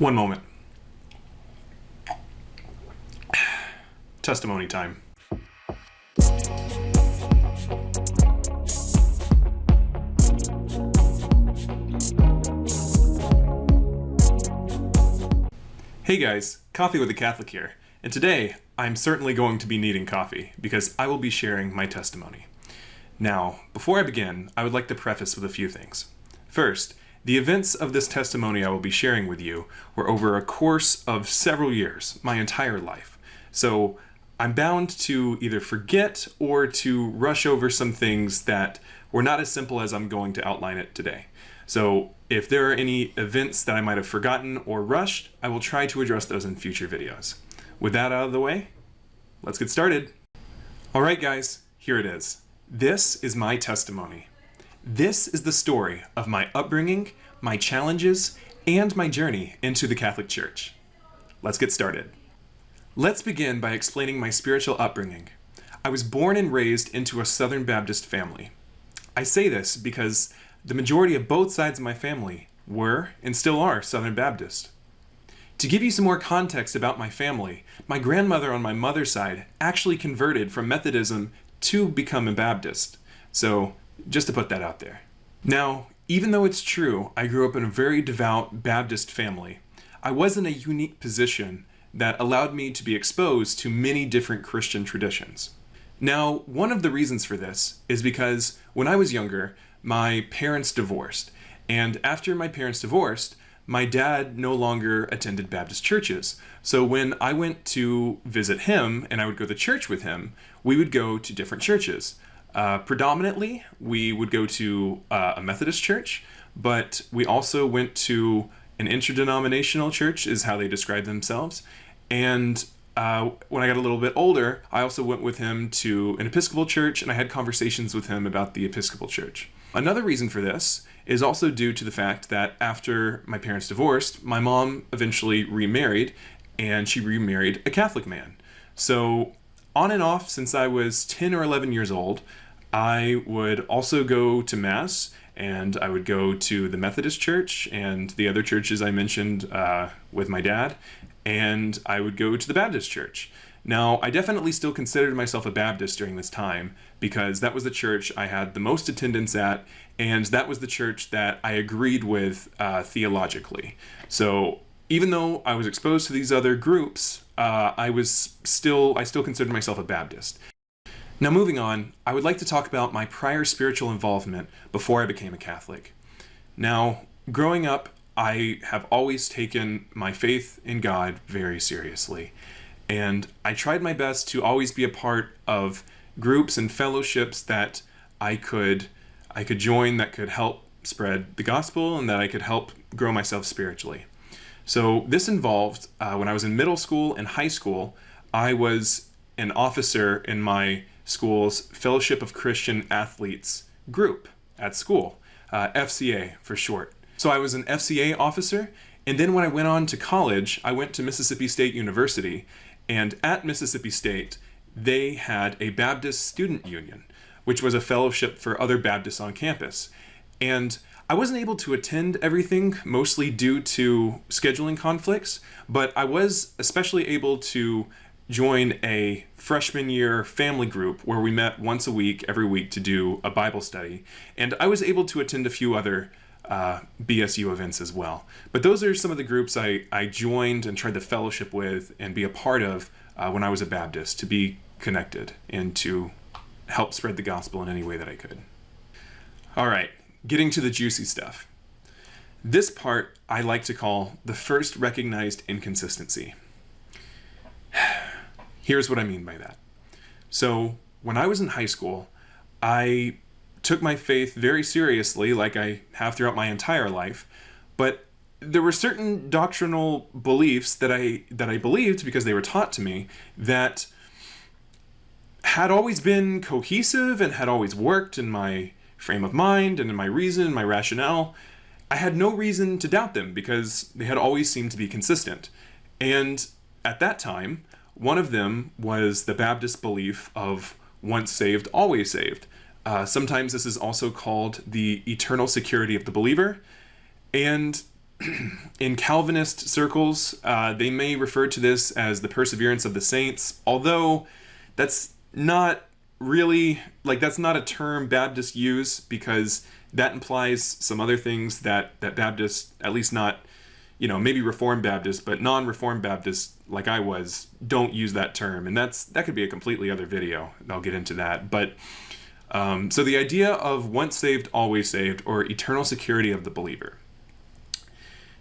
One moment. Testimony time. Hey guys, Coffee with a Catholic here, and today I'm certainly going to be needing coffee because I will be sharing my testimony. Now, before I begin, I would like to preface with a few things. First, the events of this testimony I will be sharing with you were over a course of several years, my entire life. So I'm bound to either forget or to rush over some things that were not as simple as I'm going to outline it today. So if there are any events that I might have forgotten or rushed, I will try to address those in future videos. With that out of the way, let's get started. All right, guys, here it is. This is my testimony. This is the story of my upbringing, my challenges, and my journey into the Catholic Church. Let's get started. Let's begin by explaining my spiritual upbringing. I was born and raised into a Southern Baptist family. I say this because the majority of both sides of my family were and still are Southern Baptist. To give you some more context about my family, my grandmother on my mother's side actually converted from Methodism to become a Baptist. So just to put that out there. Now, even though it's true I grew up in a very devout Baptist family, I was in a unique position that allowed me to be exposed to many different Christian traditions. Now, one of the reasons for this is because when I was younger, my parents divorced, and after my parents divorced, my dad no longer attended Baptist churches. So when I went to visit him and I would go to church with him, we would go to different churches. Predominantly, we would go to a Methodist church, but we also went to an interdenominational church, is how they describe themselves. And when I got a little bit older, I also went with him to an Episcopal church, and I had conversations with him about the Episcopal church. Another reason for this is also due to the fact that after my parents divorced, my mom eventually remarried, and she remarried a Catholic man. So on and off since I was 10 or 11 years old, I would also go to Mass, and I would go to the Methodist church and the other churches I mentioned with my dad, and I would go to the Baptist church. Now, I definitely still considered myself a Baptist during this time because that was the church I had the most attendance at, and that was the church that I agreed with theologically. So even though I was exposed to these other groups, I still considered myself a Baptist. Now moving on, I would like to talk about my prior spiritual involvement before I became a Catholic. Now, growing up, I have always taken my faith in God very seriously. And I tried my best to always be a part of groups and fellowships that I could join that could help spread the gospel and that I could help grow myself spiritually. So this involved, when I was in middle school and high school, I was an officer in my school's Fellowship of Christian Athletes group at school, FCA for short. So I was an FCA officer, and then when I went on to college, I went to Mississippi State University, and at Mississippi State, they had a Baptist Student Union, which was a fellowship for other Baptists on campus. And I wasn't able to attend everything, mostly due to scheduling conflicts, but I was especially able to join a freshman year family group where we met once a week, every week, to do a Bible study. And I was able to attend a few other BSU events as well. But those are some of the groups I joined and tried to fellowship with and be a part of when I was a Baptist, to be connected and to help spread the gospel in any way that I could. All right, getting to the juicy stuff. This part I like to call the first recognized inconsistency. Here's what I mean by that. So when I was in high school, I took my faith very seriously, like I have throughout my entire life, but there were certain doctrinal beliefs that I believed because they were taught to me that had always been cohesive and had always worked in my frame of mind and in my reason and my rationale. I had no reason to doubt them because they had always seemed to be consistent. And at that time, one of them was the Baptist belief of once saved, always saved. Sometimes this is also called the eternal security of the believer. And in Calvinist circles, they may refer to this as the perseverance of the saints, although that's not really, that's not a term Baptists use, because that implies some other things that Baptists, at least not, maybe Reformed Baptists, but non-Reformed Baptists, like I was, don't use that term. And that could be a completely other video. I'll get into that. But so the idea of once saved, always saved, or eternal security of the believer.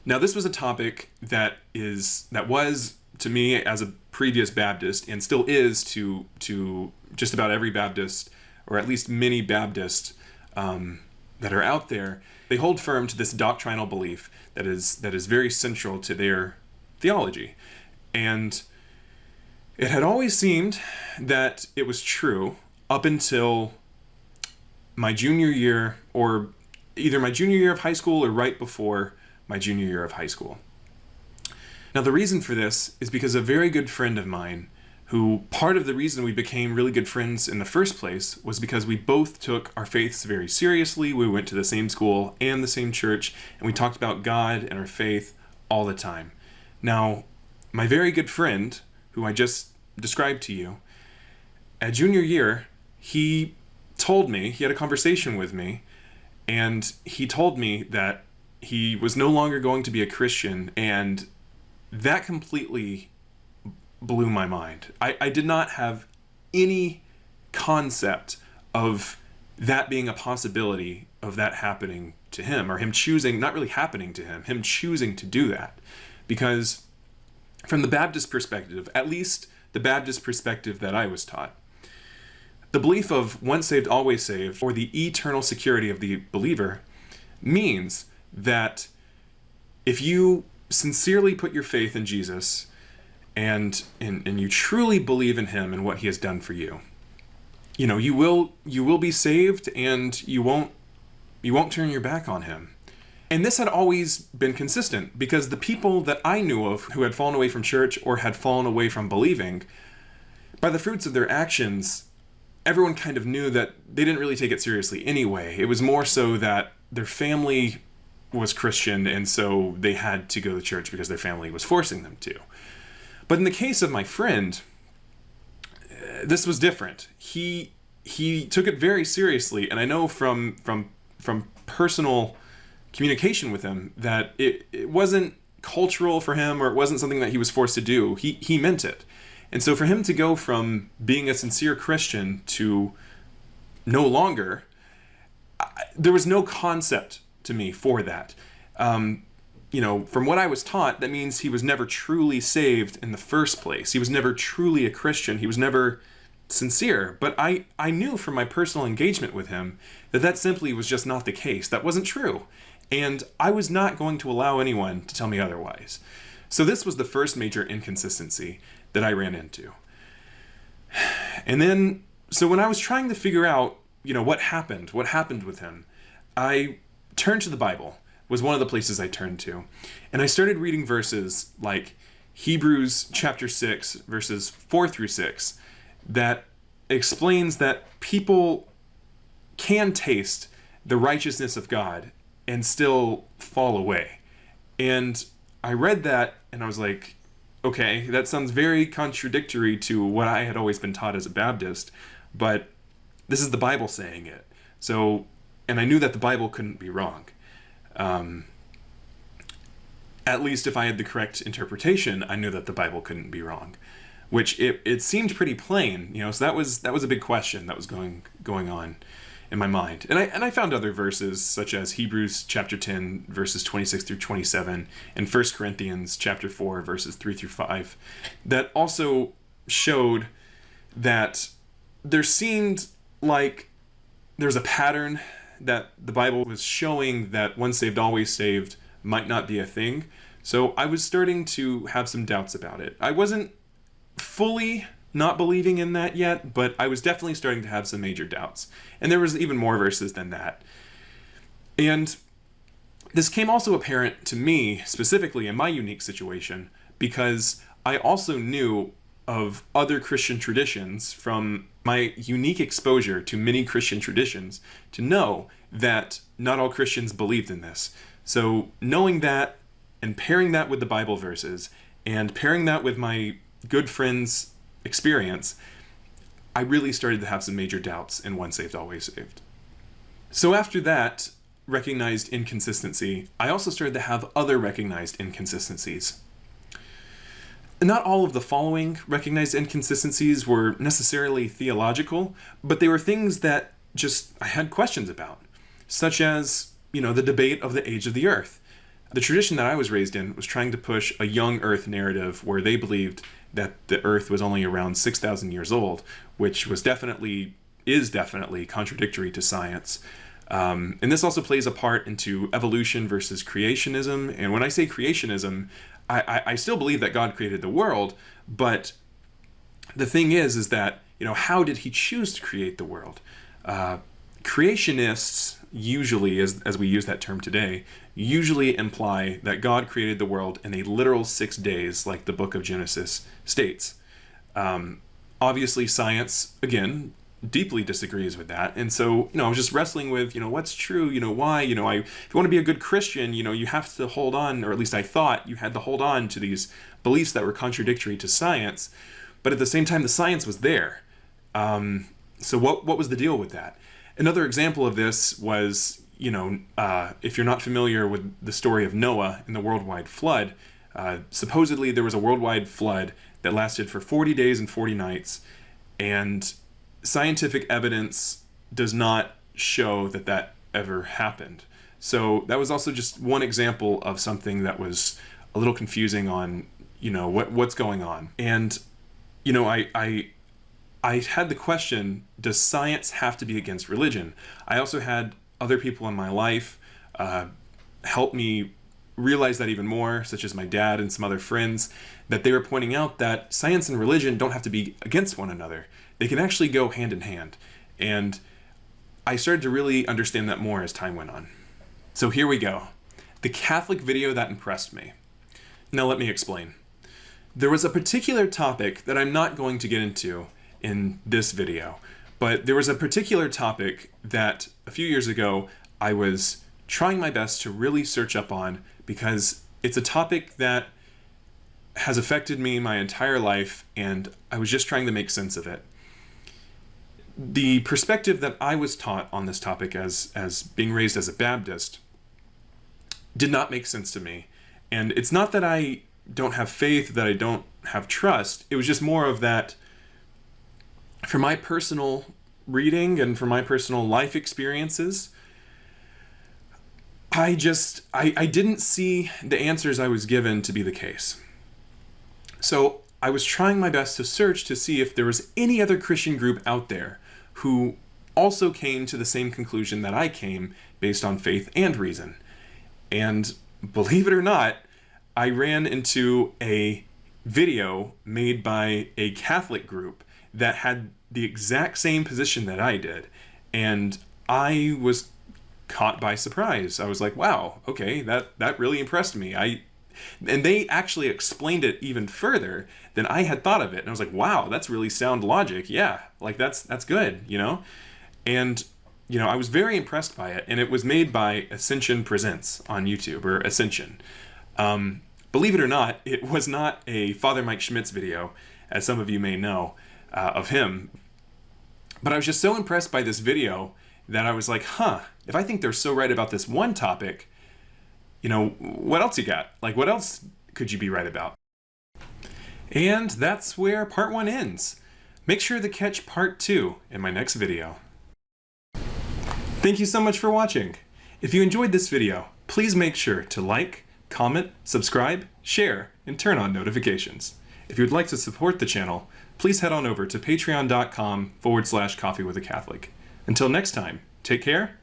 Now, this was a topic that was to me as a previous Baptist, and still is to just about every Baptist, or at least many Baptists that are out there. They hold firm to this doctrinal belief that is very central to their theology. And it had always seemed that it was true up until my junior year, or either my junior year of high school or right before my junior year of high school. Now, the reason for this is because a very good friend of mine, who part of the reason we became really good friends in the first place was because we both took our faiths very seriously. We went to the same school and the same church, and we talked about God and our faith all the time. Now, my very good friend, who I just described to you, at junior year, he told me, he had a conversation with me, and he told me that he was no longer going to be a Christian, and that completely blew my mind. I did not have any concept of that being a possibility, of that happening to him, or him choosing, not really happening to him, him choosing to do that. Because from the Baptist perspective, at least the Baptist perspective that I was taught, the belief of once saved, always saved, or the eternal security of the believer, means that if you sincerely put your faith in Jesus and you truly believe in him and what he has done for you, you will be saved, and you won't turn your back on him. And this had always been consistent, because the people that I knew of who had fallen away from church or had fallen away from believing, by the fruits of their actions, everyone kind of knew that they didn't really take it seriously anyway. It was more so that their family was Christian, and so they had to go to church because their family was forcing them to. But in the case of my friend, this was different. He took it very seriously, and I know from personal communication with him that it wasn't cultural for him, or it wasn't something that he was forced to do. He meant it. And so for him to go from being a sincere Christian to no longer, there was no concept to me for that. From what I was taught, that means he was never truly saved in the first place. He was never truly a Christian. He was never sincere. But I knew from my personal engagement with him that simply was just not the case. That wasn't true. And I was not going to allow anyone to tell me otherwise. So this was the first major inconsistency that I ran into. And then, so when I was trying to figure out, what happened with him, I turned to the Bible, was one of the places I turned to. And I started reading verses like Hebrews chapter 6, verses 4 through 6, that explains that people can taste the righteousness of God and still fall away. And I read that and I was like, okay, that sounds very contradictory to what I had always been taught as a Baptist, but this is the Bible saying it. So, and I knew that the Bible couldn't be wrong. At least if I had the correct interpretation, I knew that the Bible couldn't be wrong, which it seemed pretty plain, so that was a big question that was going on in my mind. And I found other verses, such as Hebrews chapter 10, verses 26 through 27, and 1 Corinthians chapter 4, verses 3 through 5, that also showed that there seemed like there's a pattern that the Bible was showing that once saved, always saved might not be a thing. So I was starting to have some doubts about it. I wasn't fully not believing in that yet, but I was definitely starting to have some major doubts. And there was even more verses than that. And this came also apparent to me, specifically in my unique situation, because I also knew of other Christian traditions from my unique exposure to many Christian traditions to know that not all Christians believed in this. So knowing that and pairing that with the Bible verses and pairing that with my good friend's experience, I really started to have some major doubts in Once Saved, Always Saved. So after that recognized inconsistency, I also started to have other recognized inconsistencies. Not all of the following recognized inconsistencies were necessarily theological, but they were things that just I had questions about, such as, the debate of the age of the earth. The tradition that I was raised in was trying to push a young earth narrative where they believed that the earth was only around 6,000 years old, which is definitely contradictory to science. And this also plays a part into evolution versus creationism. And when I say creationism, I still believe that God created the world, but the thing is that, how did he choose to create the world? Creationists usually, as we use that term today, usually imply that God created the world in a literal 6 days, like the book of Genesis states. Obviously, science, again, deeply disagrees with that. And so, I was just wrestling with, what's true, why, if you want to be a good Christian, you have to hold on, or at least I thought you had to hold on to these beliefs that were contradictory to science. But at the same time, the science was there. So what was the deal with that? Another example of this was, if you're not familiar with the story of Noah and the worldwide flood, supposedly there was a worldwide flood that lasted for 40 days and 40 nights, and scientific evidence does not show that that ever happened. So that was also just one example of something that was a little confusing on, what's going on. And, I had the question, does science have to be against religion? I also had other people in my life help me realize that even more, such as my dad and some other friends, that they were pointing out that science and religion don't have to be against one another. They can actually go hand in hand. And I started to really understand that more as time went on. So here we go. The Catholic video that impressed me. Now let me explain. There was a particular topic that I'm not going to get into in this video, but there was a particular topic that a few years ago I was trying my best to really search up on, because it's a topic that has affected me my entire life, and I was just trying to make sense of it. The perspective that I was taught on this topic as being raised as a Baptist did not make sense to me. And it's not that I don't have faith, that I don't have trust. It was just more of that, for my personal reading and for my personal life experiences, I didn't see the answers I was given to be the case. So I was trying my best to search to see if there was any other Christian group out there who also came to the same conclusion that I came based on faith and reason. And believe it or not, I ran into a video made by a Catholic group that had the exact same position that I did. And I was caught by surprise. I was like, wow, okay, that really impressed me. And they actually explained it even further than I had thought of it. And I was like, wow, that's really sound logic. Yeah, like that's good, And, I was very impressed by it. And it was made by Ascension Presents on YouTube, or Ascension. Believe it or not, it was not a Father Mike Schmitz video, as some of you may know of him. But I was just so impressed by this video that I was like, if I think they're so right about this one topic, what else you got? Like, what else could you be right about? And that's where part 1 ends. Make sure to catch part 2 in my next video. Thank you so much for watching. If you enjoyed this video, please make sure to like, comment, subscribe, share, and turn on notifications. If you'd like to support the channel, please head on over to patreon.com/coffeewithacatholic. Until next time, take care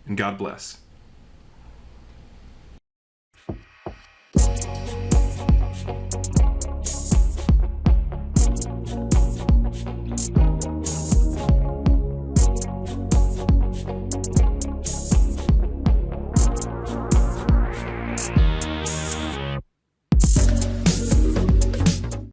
and God bless.